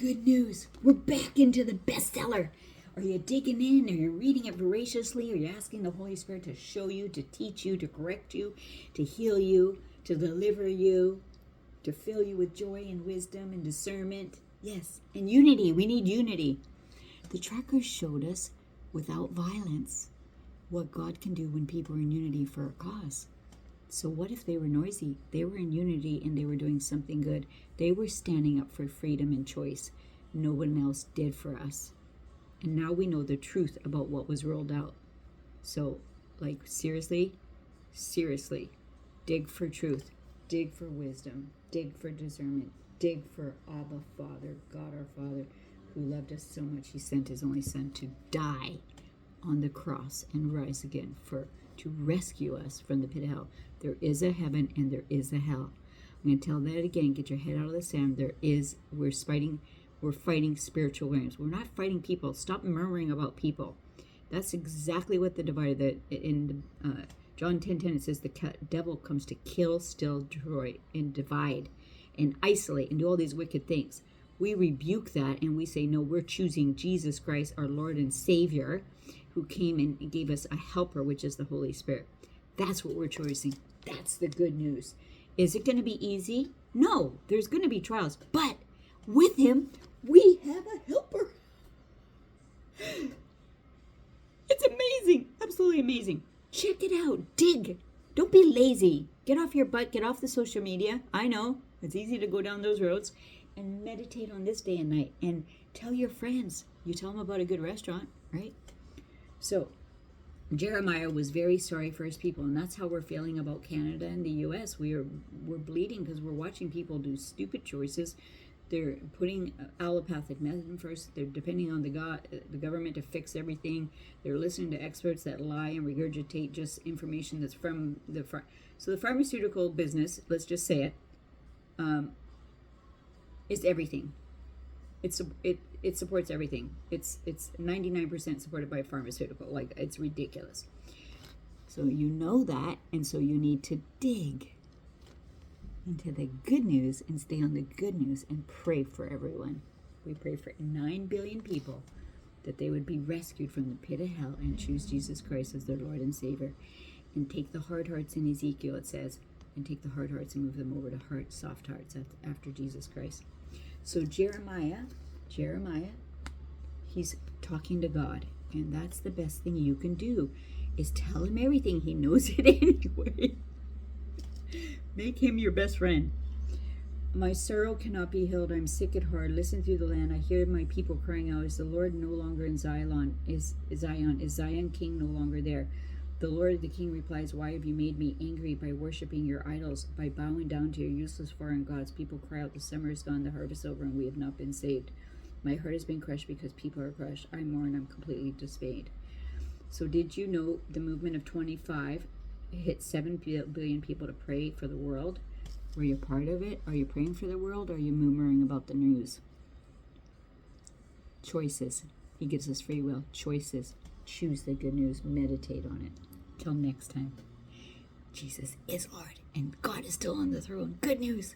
Good news. We're back into the bestseller. Are you digging in? Are you reading it voraciously? Are you asking the Holy Spirit to show you, to teach you, to correct you, to heal you, to deliver you, to fill you with joy and wisdom and discernment? Yes. And unity. We need unity. The trackers showed us without violence what God can do when people are in unity for a cause. So what if they were noisy? They were in unity and they were doing something good. They were standing up for freedom and choice. No one else did for us. And now we know the truth about what was rolled out. So, seriously, dig for truth. Dig for wisdom. Dig for discernment. Dig for Abba Father, God our Father, who loved us so much he sent his only Son to die on the cross and rise again to rescue us from the pit of hell. There is a heaven and there is a hell. I'm going to tell that again. Get your head out of the sand. We're fighting spiritual realms. We're not fighting people. Stop murmuring about people. That's exactly what the divider, in John 10:10, it says the devil comes to kill, steal, destroy, and divide, and isolate, and do all these wicked things. We rebuke that and we say, no, we're choosing Jesus Christ, our Lord and Savior, who came and gave us a helper, which is the Holy Spirit. That's what we're choosing. That's the good news. Is it going to be easy? No, there's going to be trials. But with him, we have a helper. It's amazing. Absolutely amazing. Check it out. Dig. Don't be lazy. Get off your butt. Get off the social media. I know. It's easy to go down those roads. And meditate on this day and night. And tell your friends. You tell them about a good restaurant, right? So, Jeremiah was very sorry for his people, and that's how we're feeling about Canada and the U.S. We're bleeding because we're watching people do stupid choices. They're putting allopathic medicine first. They're depending on the government to fix everything. They're listening to experts that lie and regurgitate just information that's from so the pharmaceutical business. Let's just say it. Is everything. It supports everything. It's 99% supported by pharmaceutical. It's ridiculous. So you know that, and so you need to dig into the good news and stay on the good news and pray for everyone. We pray for 9 billion people that they would be rescued from the pit of hell and choose Jesus Christ as their Lord and Savior. And take the hard hearts in Ezekiel, it says, and take the hard hearts and move them over to soft hearts after Jesus Christ. So Jeremiah, he's talking to God, and that's the best thing you can do, is tell him everything. He knows it anyway. Make him your best friend. My sorrow cannot be healed. I'm sick at heart. Listen through the land. I hear my people crying out. Is the Lord no longer in Zion? Is Zion King no longer there? The Lord the King replies, why have you made me angry by worshiping your idols, by bowing down to your useless foreign gods? People cry out, the summer is gone, the harvest over, and we have not been saved. My heart has been crushed because people are crushed. I mourn, I'm completely dismayed. So did you know the movement of 25 hit 7 billion people to pray for the world? Were you part of it? Are you praying for the world? Or are you murmuring about the news? Choices. He gives us free will. Choices. Choose the good news. Meditate on it. Till next time. Jesus is Lord and God is still on the throne. Good news.